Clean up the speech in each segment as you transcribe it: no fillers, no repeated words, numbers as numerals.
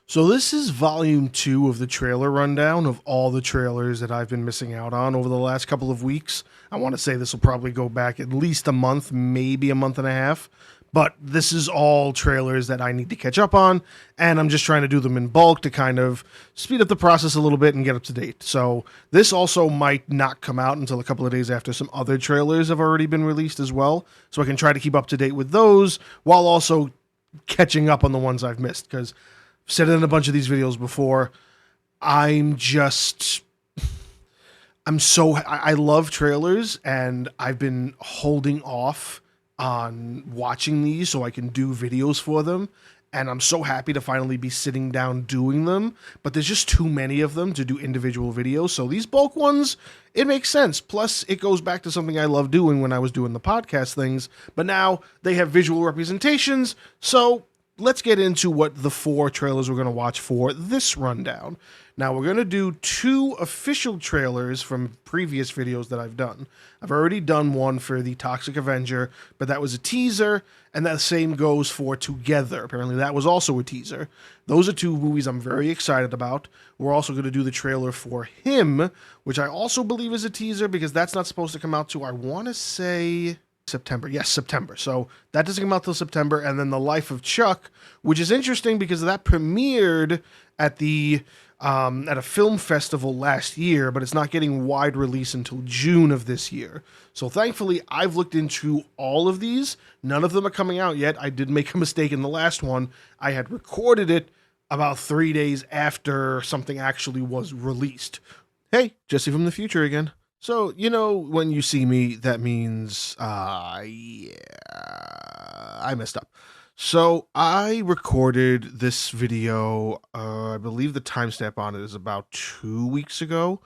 So this is volume 2 of the trailer rundown of all the trailers that I've been missing out on over the last couple of weeks. I want to say this will probably go back at least a month, maybe a month and a half. But this is all trailers that I need to catch up on, and I'm just trying to do them in bulk to kind of speed up the process a little bit and get up to date. So this also might not come out until a couple of days after some other trailers have already been released as well. So I can try to keep up to date with those while also catching up on the ones I've missed, because I've said it in a bunch of these videos before. I love trailers, and I've been holding off on watching these so I can do videos for them, and I'm so happy to finally be sitting down doing them, but there's just too many of them to do individual videos. So these bulk ones, it makes sense. Plus, it goes back to something I love doing when I was doing the podcast things, but now they have visual representations. So let's get into what the 4 trailers we're going to watch for this rundown. Now, we're going to do 2 official trailers from previous videos that I've done. I've already done one for the Toxic Avenger, but that was a teaser, and that same goes for Together. Apparently, that was also a teaser. Those are 2 movies I'm very excited about. We're also going to do the trailer for Him, which I also believe is a teaser, because that's not supposed to come out to, I want to say September. Yes, September. So that doesn't come out till September. And then The Life of Chuck, which is interesting because that premiered at a film festival last year, but it's not getting wide release until June of this year. So thankfully, I've looked into all of these. None of them are coming out yet. I did make a mistake in the last one. I had recorded it about 3 days after something actually was released. Hey, Jesse from the future again. So, you know, when you see me, that means, yeah, I messed up. So I recorded this video, I believe the timestamp on it is about 2 weeks ago.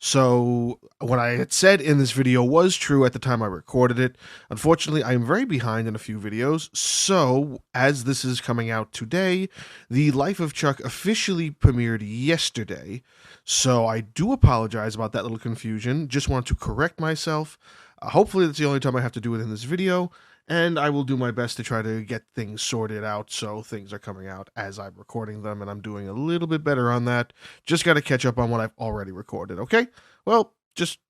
So what I had said in this video was true at the time I recorded it. Unfortunately, I am very behind in a few videos. So as this is coming out today, The Life of Chuck officially premiered yesterday. So I do apologize about that little confusion. Just want to correct myself. Hopefully that's the only time I have to do it in this video. And I will do my best to try to get things sorted out so things are coming out as I'm recording them, and I'm doing a little bit better on that. Just got to catch up on what I've already recorded, okay? Well, just,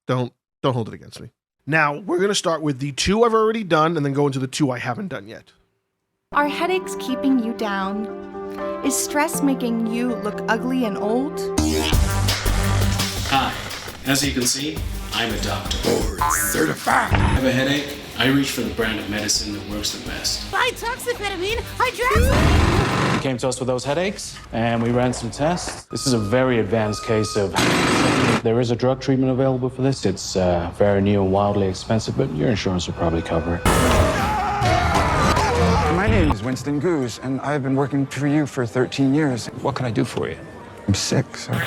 don't hold it against me. Now, we're going to start with the 2 I've already done and then go into the 2 I haven't done yet. Are headaches keeping you down? Is stress making you look ugly and old? Hi, as you can see, I'm a doctor. Board certified. I have a headache. I reach for the brand of medicine that works the best. Buy toxamphetamine, hydroxychloroquine. You came to us with those headaches, and we ran some tests. This is a very advanced case of... There is a drug treatment available for this. It's very new and wildly expensive, but your insurance will probably cover it. My name is Winston Goose, and I've been working for you for 13 years. What can I do for you? I'm sick, sir.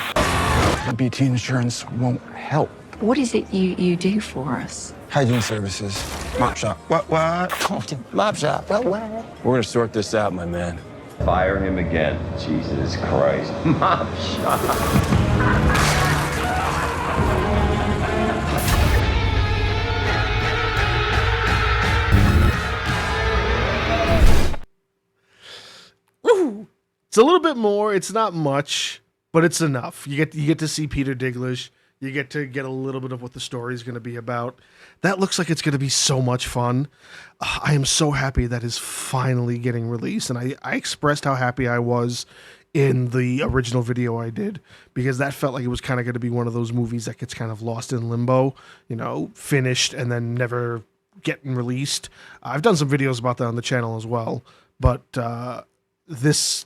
The BT insurance won't help. What is it you do for us? Hygiene services. Mop shop. What? Mop shop. What? We're gonna sort this out, my man. Fire him again. Jesus Christ. Mop shop. Woo! It's a little bit more. It's not much, but it's enough. You get to see Peter Dinklage. You get to get a little bit of what the story is going to be about. That looks like it's going to be so much fun. I am so happy that is finally getting released. And I expressed how happy I was in the original video I did, because that felt like it was kind of going to be one of those movies that gets kind of lost in limbo, finished and then never getting released. I've done some videos about that on the channel as well, but this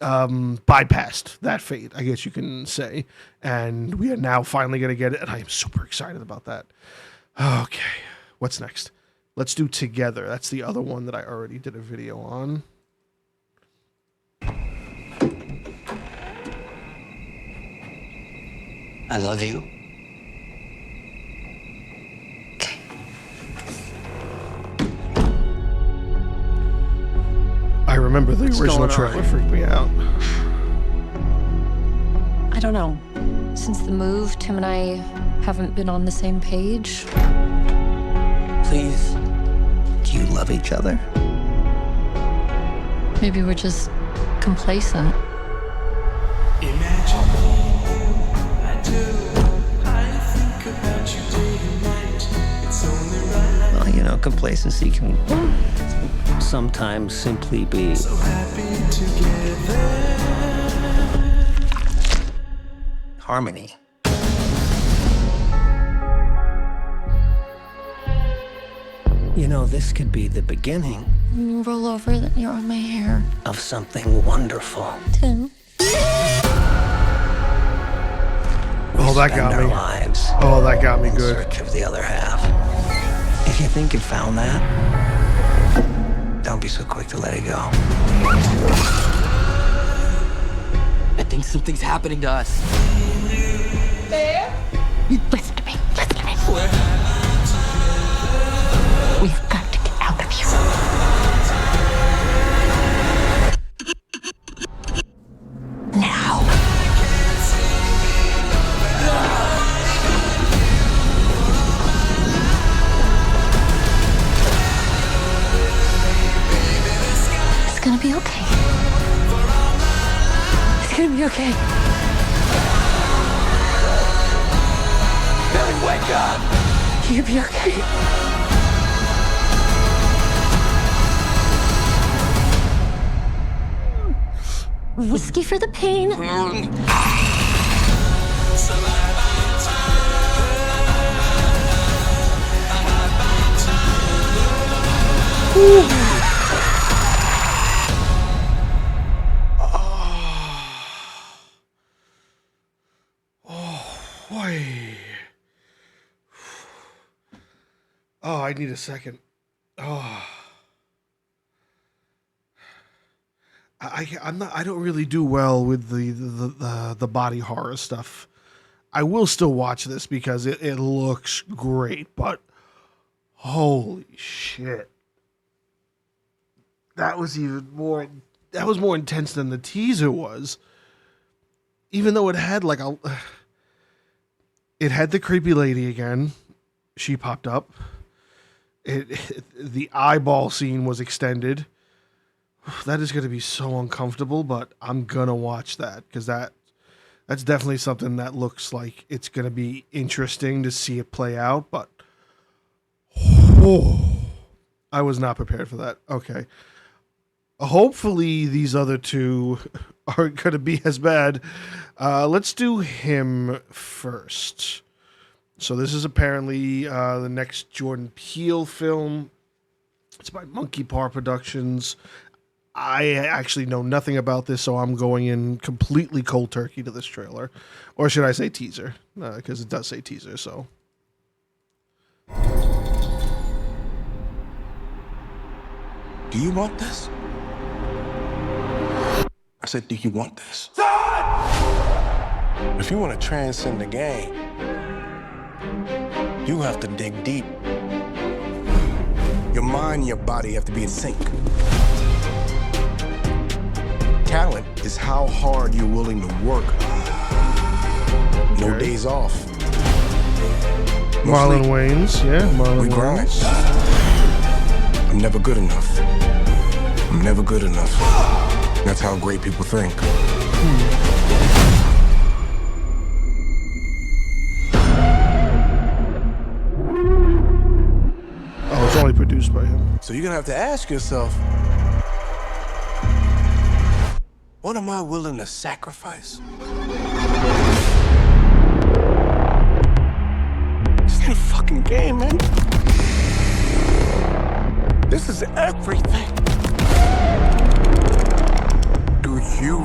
bypassed that fate, I guess you can say, and we are now finally going to get it, and I am super excited about that. Okay, what's next? Let's do Together. That's the other one that I already did a video on. I love you. Okay. I remember the original trailer freaked me out. I don't know. Since the move, Tim and I haven't been on the same page. Please. Do you love each other? Maybe we're just complacent. Well, you know, complacency can sometimes simply be harmony. You know, this could be the beginning When you roll over, you're on my hair. of something wonderful. Tim. Oh, that Spend got our me. lives Oh, that got me in good. search of the other half. If you think you found that, don't be so quick to let it go. I think something's happening to us. Listen to me. Listen to me. We've got to get out of here. Now. It's gonna be okay. It's gonna be okay. Billy, wake up! You'll be okay. Whiskey for the pain. Boy. Oh, I need a second. Oh. I'm not. I don't really do well with the body horror stuff. I will still watch this because it looks great, but holy shit, that was even more. That was more intense than the teaser was. Even though it had like it had the creepy lady again. She popped up. The eyeball scene was extended. That is going to be so uncomfortable, but I'm gonna watch that because that's definitely something that looks like it's going to be interesting to see it play out. But I was not prepared for that. Okay, hopefully these other two aren't going to be as bad. Let's do him first. So this is apparently the next Jordan Peele film. It's by Monkey Paw Productions. I actually know nothing about this, so I'm going in completely cold turkey to this trailer. Or should I say teaser? Because it does say teaser, so. Do you want this? I said, do you want this? If you want to transcend the game, you have to dig deep. Your mind and your body have to be in sync. Talent is how hard you're willing to work. No days off. No Marlon sleep. Wayans, yeah, Marlon We grind. Wayans. I'm never good enough. I'm never good enough. That's how great people think. Oh, it's only produced by him. So you're gonna have to ask yourself, what am I willing to sacrifice? This ain't a fucking game, man. This is everything. Do you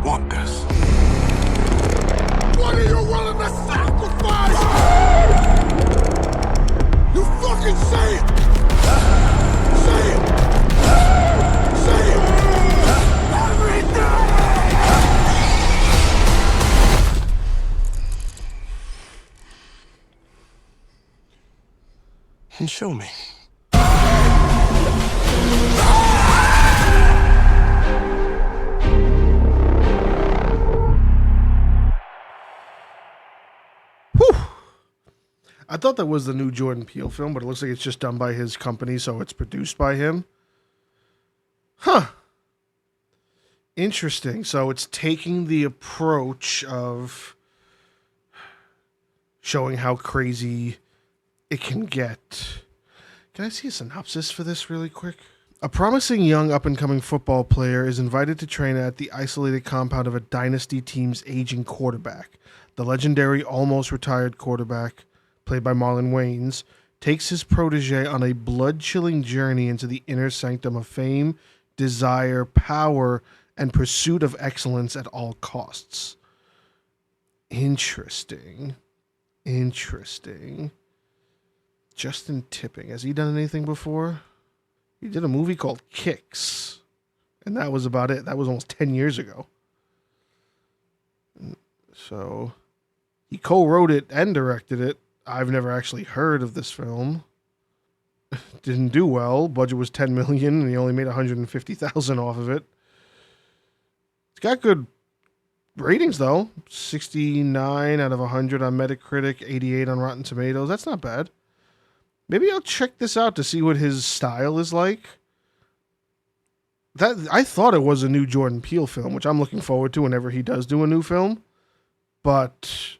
want this? What are you willing to sacrifice? You fucking say it! Say it! Say it! Everything! And show me. thought that was the new Jordan Peele film, but it looks like it's just done by his company, so it's produced by him. Huh. Interesting. So it's taking the approach of showing how crazy it can get. Can I see a synopsis for this really quick? A promising young up-and-coming football player is invited to train at the isolated compound of a dynasty team's aging quarterback. The legendary almost retired quarterback, played by Marlon Wayans, takes his protege on a blood-chilling journey into the inner sanctum of fame, desire, power, and pursuit of excellence at all costs. Interesting. Justin Tipping. Has he done anything before? He did a movie called Kicks. And that was about it. That was almost 10 years ago. So, he co-wrote it and directed it. I've never actually heard of this film. Didn't do well. Budget was $10 million, and he only made $150,000 off of it. It's got good ratings, though. 69 out of 100 on Metacritic, 88 on Rotten Tomatoes. That's not bad. Maybe I'll check this out to see what his style is like. I thought it was a new Jordan Peele film, which I'm looking forward to whenever he does do a new film. But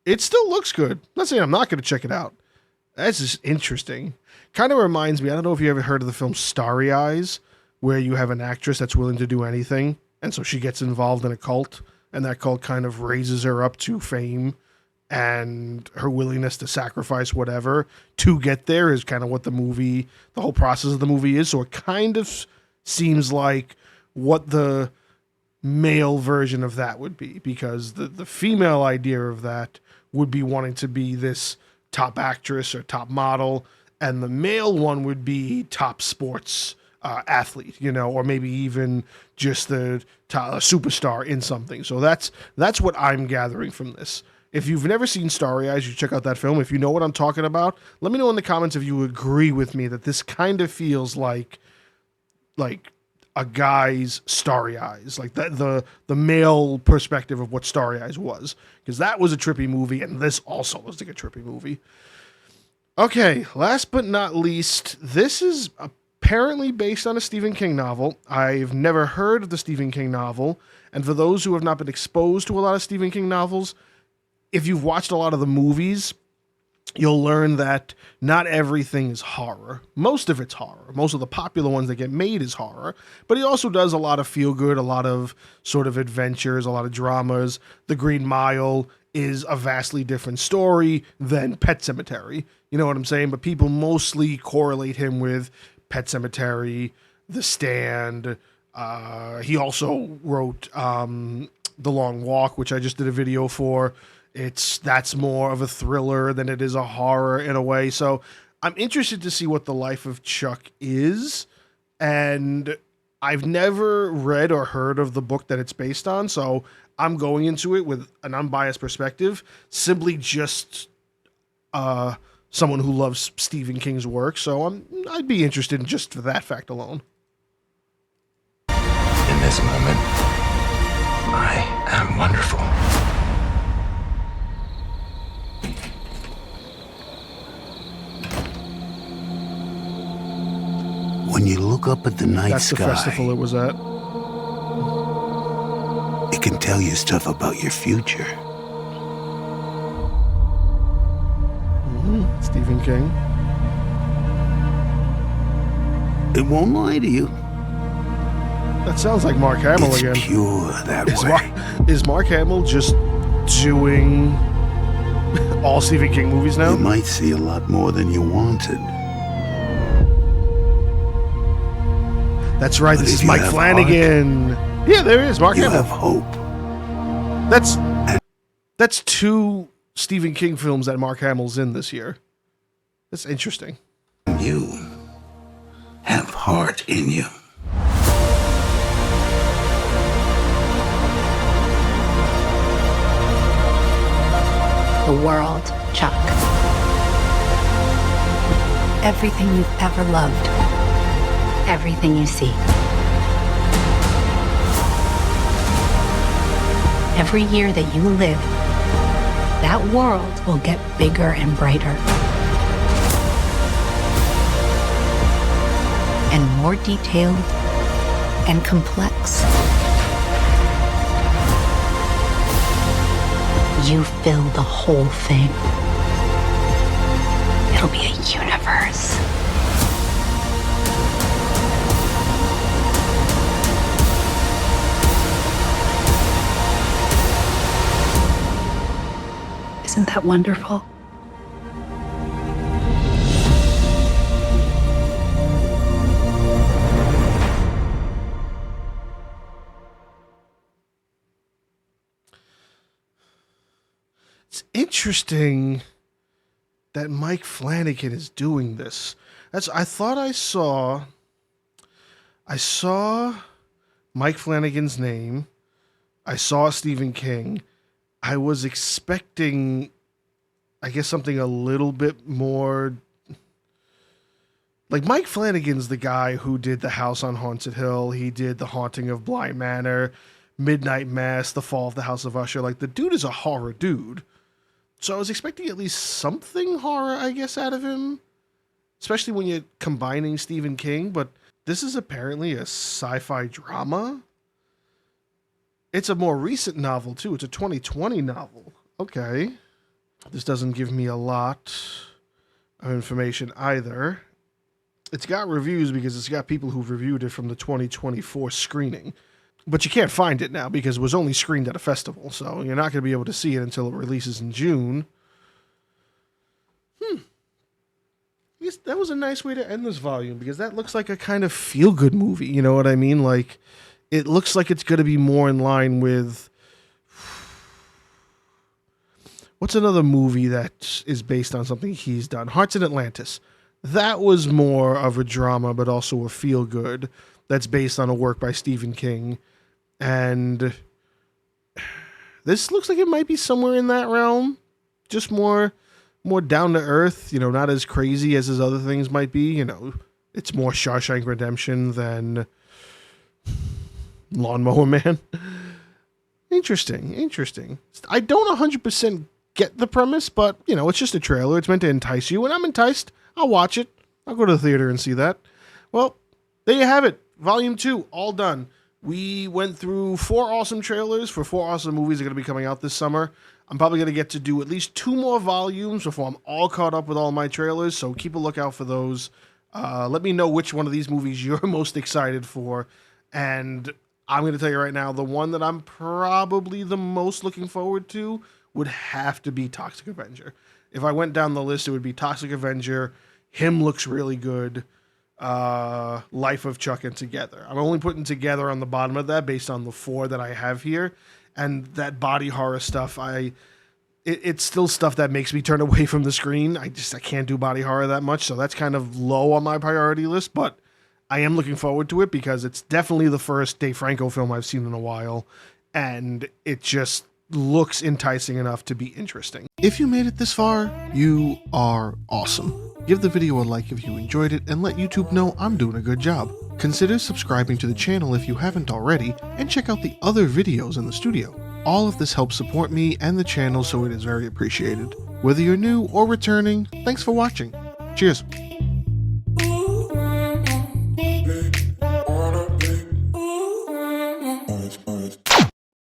it still looks good. I'm not saying I'm not going to check it out. That's just interesting. Kind of reminds me, I don't know if you ever heard of the film Starry Eyes, where you have an actress that's willing to do anything, and so she gets involved in a cult, and that cult kind of raises her up to fame, and her willingness to sacrifice whatever to get there is kind of what the whole process of the movie is. So it kind of seems like what the male version of that would be, because the female idea of that would be wanting to be this top actress or top model, and the male one would be top sports athlete, or maybe even just the superstar in something. So that's what I'm gathering from this. If you've never seen Starry Eyes, you check out that film. If you know what I'm talking about, let me know in the comments if you agree with me that this kind of feels like a guy's Starry Eyes, like the male perspective of what Starry Eyes was, because that was a trippy movie, and this also looks like a trippy movie. Okay, last but not least, this is apparently based on a Stephen King novel. I've never heard of the Stephen King novel, and for those who have not been exposed to a lot of Stephen King novels, if you've watched a lot of the movies, you'll learn that not everything is horror. Most of it's horror. Most of the popular ones that get made is horror. But he also does a lot of feel-good, a lot of sort of adventures, a lot of dramas. The Green Mile is a vastly different story than Pet Sematary. You know what I'm saying? But people mostly correlate him with Pet Sematary, The Stand. He also wrote The Long Walk, which I just did a video for. That's more of a thriller than it is a horror in a way. So I'm interested to see what the life of Chuck is. And I've never read or heard of the book that it's based on. So I'm going into it with an unbiased perspective, simply just someone who loves Stephen King's work. So I'd be interested in just for that fact alone. In this moment, I am wonderful. When you look up at the night That's sky, the festival it was at. it can tell you stuff about your future. Stephen King. It won't lie to you. That sounds like Mark Hamill It's again. pure that way. Is Mark Hamill just doing all Stephen King movies now? You might see a lot more than you wanted. That's right. But This if is you Mike have Flanagan. Yeah, there is Mark You Hamill. have hope. That's two Stephen King films that Mark Hamill's in this year. That's interesting. You have heart in you. The world, Chuck. Everything you've ever loved. Everything you see. Every year that you live that world will get bigger and brighter. And more detailed and complex. You fill the whole thing. It'll be a universe. Isn't that wonderful? It's interesting that Mike Flanagan is doing this. I thought I saw Mike Flanagan's name. I saw Stephen King. I was expecting, I guess, something a little bit more. Like, Mike Flanagan's the guy who did The House on Haunted Hill. He did The Haunting of Bly Manor, Midnight Mass, The Fall of the House of Usher. Like, the dude is a horror dude. So I was expecting at least something horror, I guess, out of him. Especially when you're combining Stephen King. But this is apparently a sci-fi drama. It's a more recent novel, too. It's a 2020 novel. Okay. This doesn't give me a lot of information either. It's got reviews because it's got people who've reviewed it from the 2024 screening. But you can't find it now because it was only screened at a festival. So you're not going to be able to see it until it releases in June. I guess that was a nice way to end this volume because that looks like a kind of feel-good movie. You know what I mean? Like, it looks like it's going to be more in line with... What's another movie that is based on something he's done? Hearts in Atlantis. That was more of a drama, but also a feel-good that's based on a work by Stephen King. And this looks like it might be somewhere in that realm. Just more down-to-earth, you know, not as crazy as his other things might be. You know, it's more Shawshank Redemption than Lawnmower Man. Interesting. I don't 100% get the premise, but, you know, it's just a trailer. It's meant to entice you, and I'm enticed. I'll watch it. I'll go to the theater and see that. Well, there you have it. Volume 2, all done. We went through 4 awesome trailers for 4 awesome movies that are going to be coming out this summer. I'm probably going to get to do at least 2 more volumes before I'm all caught up with all my trailers, so keep a lookout for those. Let me know which one of these movies you're most excited for, and I'm going to tell you right now, the one that I'm probably the most looking forward to would have to be Toxic Avenger. If I went down the list, it would be Toxic Avenger, Him looks really good, Life of Chuck, and Together. I'm only putting Together on the bottom of that based on the 4 that I have here, and that body horror stuff, it's still stuff that makes me turn away from the screen. I can't do body horror that much, so that's kind of low on my priority list, but I am looking forward to it because it's definitely the first Dave Franco film I've seen in a while, and it just looks enticing enough to be interesting. If you made it this far, you are awesome. Give the video a like if you enjoyed it and let YouTube know I'm doing a good job. Consider subscribing to the channel if you haven't already, and check out the other videos in the studio. All of this helps support me and the channel, so it is very appreciated. Whether you're new or returning, thanks for watching. Cheers.